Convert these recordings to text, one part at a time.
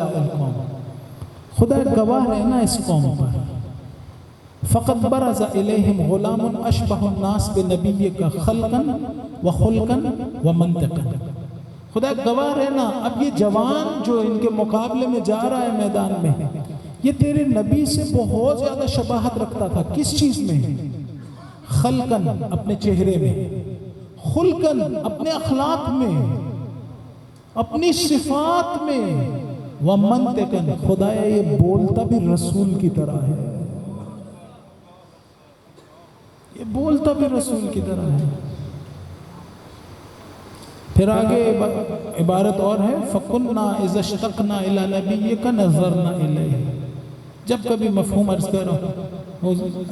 القوم، خدا گواہ رہنا اس قوم پر، فقط برز الیہم غلام اشبہ الناس بنبی کا خلقا و خلقا و منطقا. خدا گواہ رہنا اب یہ جوان جو ان کے مقابلے میں جا رہا ہے میدان میں، یہ تیرے نبی سے بہت زیادہ شباہت رکھتا تھا. کس چیز میں؟ خلقاً اپنے چہرے میں، خلقاً اپنے اخلاق میں، اپنی صفات میں، ومنطقاً خدایا یہ بولتا بھی رسول کی طرح ہے، یہ بولتا بھی رسول کی طرح ہے. پھر آگے عبارت اور ہے فَقُلْنَا إِذَا اشْتَقْنَا إِلَى نَبِيِّكَ نَظَرْنَا إِلَيْهِ. جب کبھی مفہوم عرض کرو،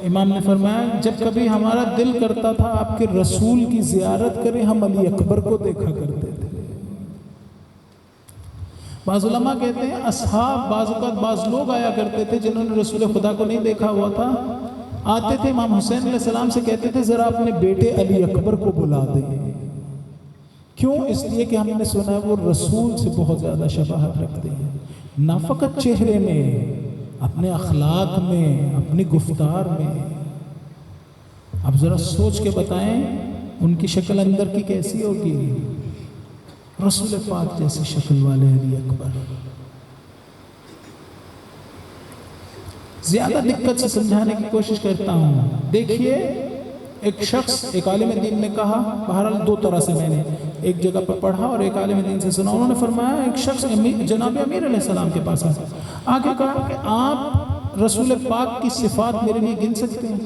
امام نے فرمایا جب کبھی ہمارا دل کرتا تھا آپ کے رسول کی زیارت کریں، ہم علی اکبر کو دیکھا کرتے تھے. بعض علماء کہتے ہیں اصحاب بعض اوقات بعض لوگ آیا کرتے تھے جنہوں نے رسول خدا کو نہیں دیکھا ہوا تھا، آتے تھے امام حسین علیہ السلام سے کہتے تھے ذرا اپنے بیٹے علی اکبر کو بلا دیں. کیوں؟ اس لیے کہ ہم نے سنا ہے وہ رسول سے بہت زیادہ شباہت رکھتے ہیں، نہ فقط چہرے میں، اپنے اخلاق میں، اپنی گفتار میں. اب ذرا سوچ کے بتائیں ان کی شکل اندر کی کیسی ہوگی؟ رسول پاک جیسی شکل والے علی اکبر. زیادہ دقت سے سمجھانے کی کوشش کرتا ہوں. دیکھیے ایک شخص، ایک عالم دین نے کہا، بہرحال دو طرح سے میں نے ایک جگہ پر پڑھا اور ایک عالم دین سے سنا، انہوں نے فرمایا ایک شخص جناب امیر علیہ السلام کے پاس آیا، آگے کہا کہ آپ رسول پاک کی صفات میرے لیے گن سکتے ہیں؟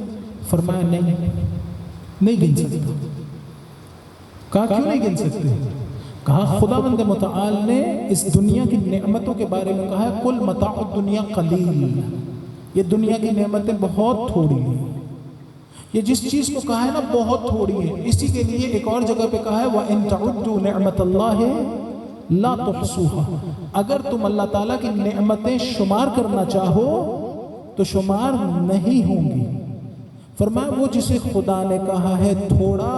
فرمایا نہیں گن سکتا. کہا کیوں نہیں گن سکتے؟ کہا خداوند متعال نے اس دنیا کی نعمتوں کے بارے میں کہا ہے کل متاع الدنیا قلیل، یہ دنیا کی نعمتیں بہت تھوڑی ہیں. یہ جس چیز کو کہا ہے نا بہت تھوڑی ہے، اسی کے لیے ایک اور جگہ پہ کہا ہے وَإِن تَعُدُّوا نِعْمَةَ اللَّهِ لَا تُحْصُوهَا. اگر تم اللہ تعالیٰ کی نعمتیں شمار کرنا چاہو تو شمار نہیں ہوں گی. فرمایا وہ جسے خدا نے کہا ہے تھوڑا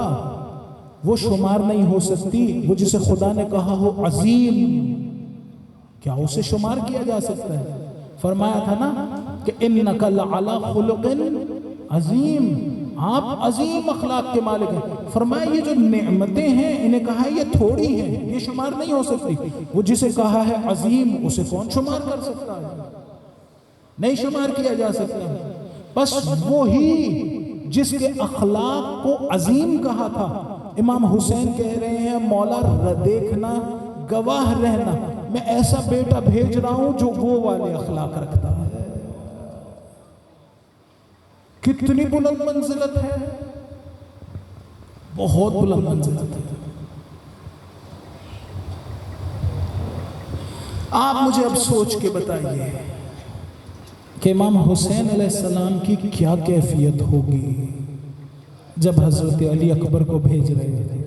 وہ شمار نہیں ہو سکتی، وہ جسے خدا نے کہا ہو عظیم کیا اسے شمار کیا جا سکتا ہے؟ فرمایا تھا نا کہ اِنَّكَ لَعَلَىٰ خُلُقٍ عظیم، آپ عظیم اخلاق کے مالک ہیں. فرمایا یہ جو نعمتیں ہیں انہیں کہا ہے یہ تھوڑی ہیں، یہ شمار نہیں ہو سکتی. وہ جسے کہا ہے عظیم اسے کون شمار کر سکتا ہے؟ نہیں شمار کیا جا سکتا. بس وہی جس کے اخلاق کو عظیم کہا تھا، امام حسین کہہ رہے ہیں مولا دیکھنا گواہ رہنا میں ایسا بیٹا بھیج رہا ہوں جو وہ والے اخلاق رکھتا ہے. کتنی بلند منزلت ہے، بہت بلند منزلت ہے. آپ مجھے اب سوچ کے بتائیے کہ امام حسین علیہ السلام کی کیا کیفیت ہوگی جب حضرت علی اکبر کو بھیج رہے تھے.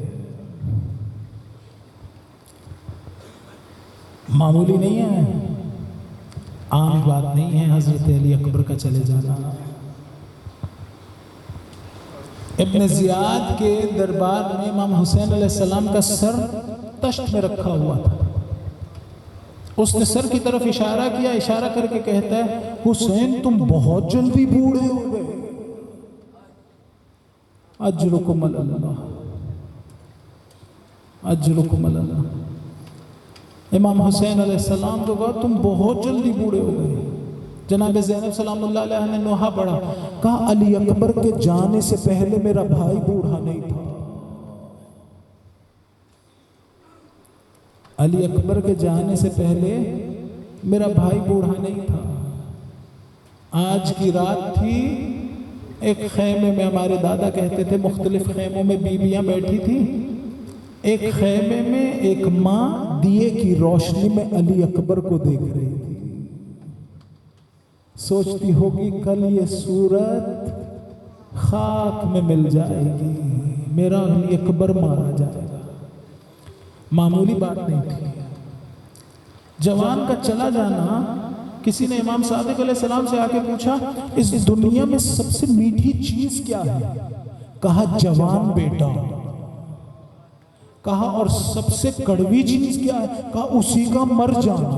معمولی نہیں ہے، عام بات نہیں ہے حضرت علی اکبر کا چلے جانا. ابن زیاد کے دربار میں امام حسین علیہ السلام کا سر تشت میں رکھا ہوا تھا. اس نے سر کی طرف اشارہ کیا، اشارہ کر کے کہتا ہے حسین تم بہت جلدی بوڑھے ہو گئے، اجرکم اللہ، اجرکم اللہ. امام حسین علیہ السلام کو کہا تم بہت جلدی بوڑھے ہو گئے. جناب زینب سلام اللہ علیہ نے نوحہ پڑھا، کہا علی اکبر کے جانے سے پہلے میرا بھائی بوڑھا نہیں تھا. علی اکبر کے جانے سے پہلے میرا بھائی بوڑھا نہیں تھا. آج کی رات تھی، ایک خیمے میں ہمارے دادا کہتے تھے مختلف خیموں میں بیویاں بیٹھی تھی. ایک خیمے میں ایک ماں دیے کی روشنی میں علی اکبر کو دیکھ رہی تھی. سوچتی ہوگی کل یہ صورت خاک میں مل جائے گی، میرا علی اکبر مارا جائے گا. معمولی بات نہیں تھی. جوان کا چلا جانا، کسی نے امام صادق علیہ السلام سے آ کے پوچھا اس دنیا میں سب سے میٹھی چیز کیا ہے؟ کہا جوان بیٹا. کہا اور سب سے کڑوی چیز کیا ہے؟ کہا اسی کا مر جانا.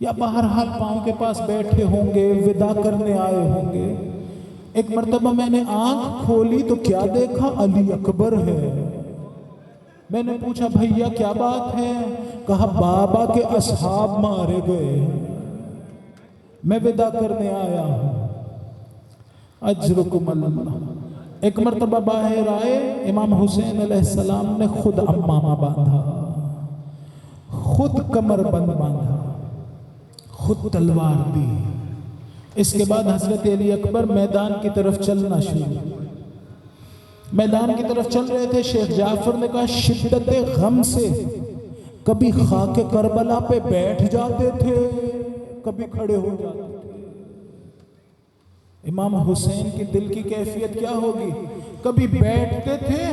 یا بہرحال پاؤں کے پاس بیٹھے ہوں گے، ودا کرنے آئے ہوں گے۔ ایک مرتبہ میں نے آنکھ کھولی تو کیا دیکھا؟ علی اکبر ہے۔ میں نے پوچھا بھیا کیا بات ہے؟ کہا بابا کے اصحاب مارے گئے، میں ودا کرنے آیا ہوں۔ اجرکم اللہ۔ ایک مرتبہ باہر آئے، امام حسین علیہ السلام نے خود امامہ باندھا، خود کمر بند باندھا، خود تلوار دی۔ اس کے بعد حضرت علی اکبر میدان کی طرف چلنا شروع۔ میدان کی طرف چل رہے تھے، شیخ جعفر نے کہا شدت غم سے کبھی خاک کربلا پہ بیٹھ جاتے تھے، کبھی کھڑے ہو جاتے تھے۔ امام حسین کی دل کی کیفیت کیا ہوگی؟ کبھی بیٹھتے تھے،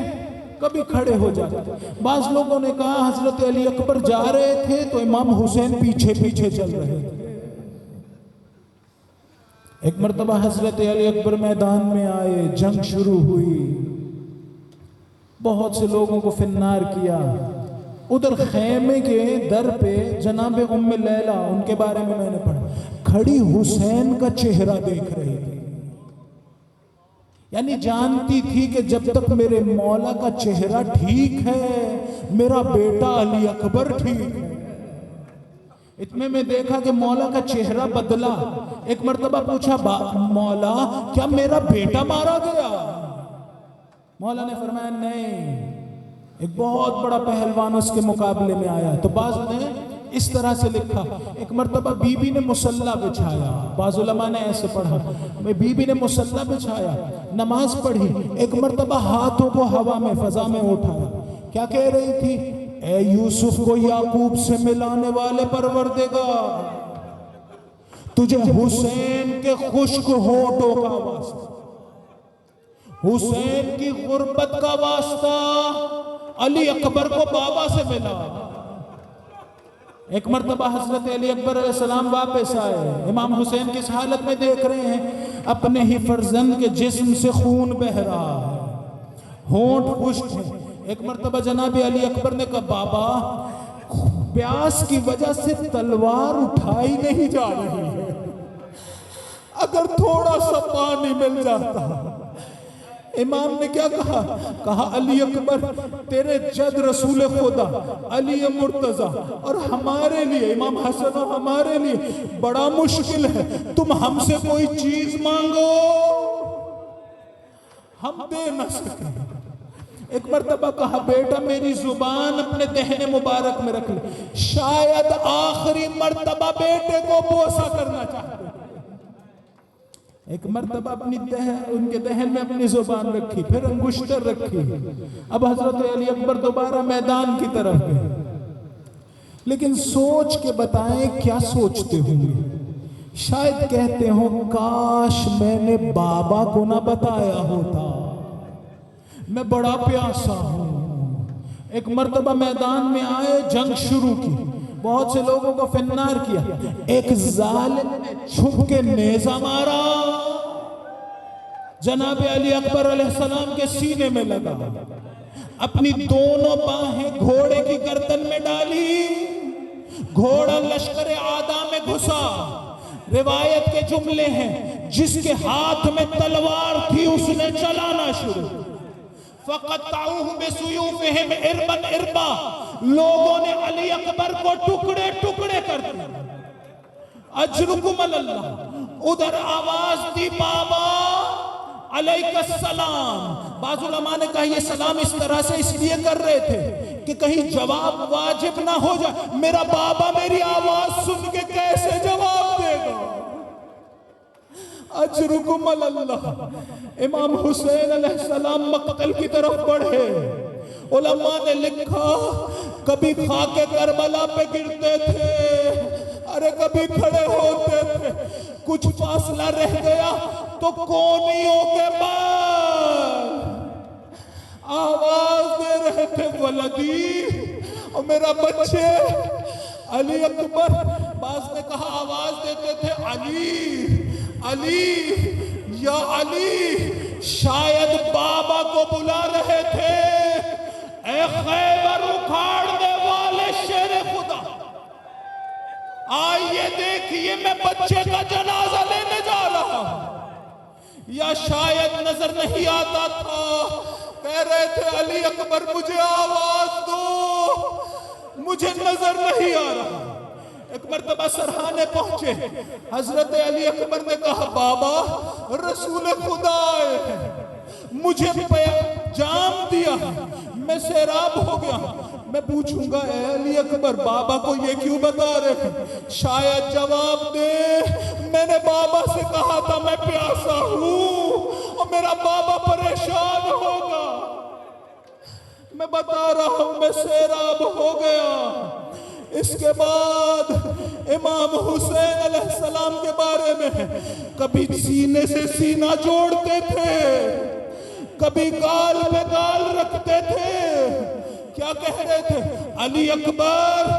کبھی کھڑے ہو جاتے تھے۔ بعض لوگوں نے کہا حضرت علی اکبر جا رہے تھے تو امام حسین پیچھے پیچھے چل رہے تھے۔ ایک مرتبہ حضرت علی اکبر میدان میں آئے، جنگ شروع ہوئی، بہت سے لوگوں کو فنار کیا۔ ادھر خیمے کے در پہ جناب ام لیلہ، ان کے بارے میں نے پڑھا، کھڑی حسین کا چہرہ دیکھ رہی تھی، یعنی جانتی تھی کہ جب تک میرے مولا کا چہرہ ٹھیک ہے، میرا بیٹا علی اکبر ٹھیک ہے۔ اتنے میں دیکھا کہ مولا کا چہرہ بدلا۔ ایک مرتبہ پوچھا مولا کیا میرا بیٹا مارا گیا؟ مولا نے فرمایا نہیں، ایک بہت بڑا پہلوان اس کے مقابلے میں آیا۔ تو بعض نے اس طرح سے لکھا، ایک مرتبہ بی بی نے مصلی بچھایا، بعض علماء نے ایسے پڑھا، بی بی نے مصلی بچھایا، نماز پڑھی، ایک مرتبہ ہاتھوں کو ہوا میں فضا میں اٹھایا، کیا کہہ رہی تھی؟ اے یوسف کو یعقوب سے ملانے والے پروردگار، تجھے حسین کے خشک ہونٹوں کا واسطہ، حسین کی غربت کا واسطہ، علی اکبر کو بابا سے ملا۔ ایک مرتبہ حضرت علی اکبر علیہ السلام واپس آئے، امام حسین کس حالت میں دیکھ رہے ہیں؟ اپنے ہی فرزند کے جسم سے خون بہ رہا ہے، ہونٹ خشک ہے۔ ایک مرتبہ جناب علی اکبر نے کہا بابا پیاس کی وجہ سے تلوار اٹھائی نہیں جا رہی ہے، اگر تھوڑا سا پانی مل جاتا۔ امام نے کیا کہا؟ کہا علی اکبر تیرے جد رسول خدا علی مرتضی اور ہمارے لیے امام حسن اور ہمارے لیے بڑا مشکل ہے، تم ہم سے کوئی چیز مانگو ہم دے نہ سکیں۔ ایک مرتبہ کہا بیٹا میری زبان اپنے دہن مبارک میں رکھ لے، شاید آخری مرتبہ بیٹے کو بوسہ کرنا چاہتے۔ ایک مرتبہ اپنی ان کے دہن میں اپنی زبان رکھی، پھر انگشتر رکھی۔ اب حضرت علی اکبر دوبارہ میدان کی طرف گئے، لیکن سوچ کے بتائیں کیا سوچتے ہوں گے؟ شاید کہتے ہوں کاش میں نے بابا کو نہ بتایا ہوتا، میں بڑا پیاسا ہوں۔ ایک مرتبہ میدان میں آئے، جنگ شروع کی، بہت سے لوگوں کو فنار کیا، ایک ظالم نے چھپ کے نیزہ مارا، جناب علی اکبر علیہ السلام کے سینے میں لگا، اپنی دونوں باہیں گھوڑے کی گردن میں ڈالی، گھوڑا لشکر عادا میں گھسا۔ روایت کے جملے ہیں جس کے ہاتھ میں تلوار تھی اس نے چلانا شروع، فَقَطَّعُوهُ بِسُيُوفِهِمْ عِرْبًا عِرْبًا، لوگوں نے علی اکبر کو ٹکڑے ٹکڑے کر دیا۔ اجرکم اللہ، ادھر آواز دی بابا علیہ السلام۔ بعض علماء نے کہا یہ سلام اس طرح سے اس لیے کر رہے تھے کہ کہیں جواب واجب نہ ہو جائے، میرا بابا میری آواز سن کے کیسے جواب دے گا؟ اجرکم اللہ۔ امام حسین علیہ السلام مقتل کی طرف بڑھے، علماء نے لکھا کبھی خاک کربلا پہ گرتے تھے، ارے کبھی کھڑے ہوتے تھے، کچھ فاصلہ رہ گیا تو کونیوں کے بعد آواز دے رہے تھے ولدی، اور میرا بچے علی اکبر۔ بعض نے کہا آواز دیتے تھے علی علی یا علی، شاید بابا کو بلا رہے تھے، اے خیبر اکھاڑنے والے شیر خدا، آئیے دیکھیے میں بچے کا جنازہ لینے جا رہا ہوں، یا شاید نظر نہیں آتا تھا، کہہ رہے تھے علی اکبر مجھے آواز دو، مجھے نظر نہیں آ رہا۔ ایک مرتبہ سرحانے پہنچے، حضرت علی اکبر نے کہا بابا رسول خدا آئے ہیں، مجھے جام دیا ہے، میں سیراب ہو گیا ہوں، میں پوچھوں گا اے علی اکبر بابا کو یہ کیوں بتا رہے ہیں؟ شاید جواب دے میں نے بابا سے کہا تھا میں پیاسا ہوں اور میرا بابا پریشان ہوگا، میں بتا رہا ہوں میں سیراب ہو گیا۔ اس کے بعد امام حسین علیہ السلام کے بارے میں کبھی سینے سے سینہ جوڑتے تھے، کبھی گال پہ گال رکھتے تھے، کیا کہہ رہے تھے؟ علی اکبر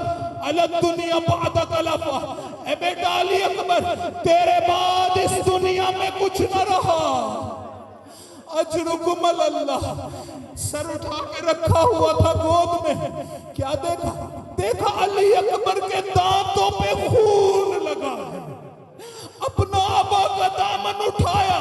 علی الدنیا بعدک لفا، اے بیٹا علی اکبر تیرے بعد اس دنیا میں کچھ نہ رہا، اجرکم اللہ۔ سر اٹھا کے رکھا ہوا تھا گود میں، کیا دیکھا؟ دیکھا علی اکبر کے دانتوں پہ خون لگا ہے، اپنا آبا کا دامن اٹھایا،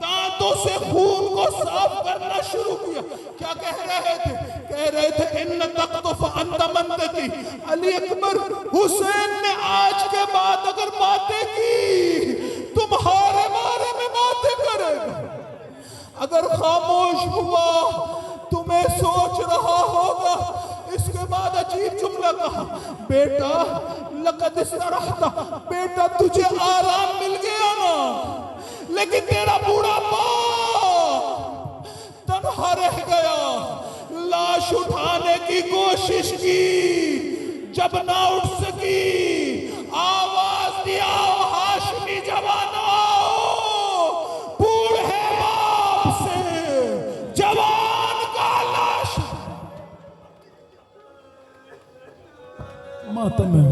دانتوں سے خون کو صاف کرنا شروع کیا۔ کیا کہہ رہے تھے؟ کہہ رہے تھے ان تقطف انت منطقی، علی اکبر حسین نے آج کے بعد اگر باتیں کی تمہارے بارے میں باتیں کرے گا، اگر خاموش ہوا تمہیں سوچ رہا ہوگا۔ اس کے بعد عجیب جملہ کہا بیٹا لقد استرحت، بیٹا تجھے آرام مل گیا نا، لیکن تیرا بوڑھا باپ تنہا رہ گیا، لاش اٹھانے کی کوشش کی، جب نہ اٹھ سکی آواز دیا ہاشمی جوانو بوڑھے باپ سے جوان کا لاش۔ ماتم ہے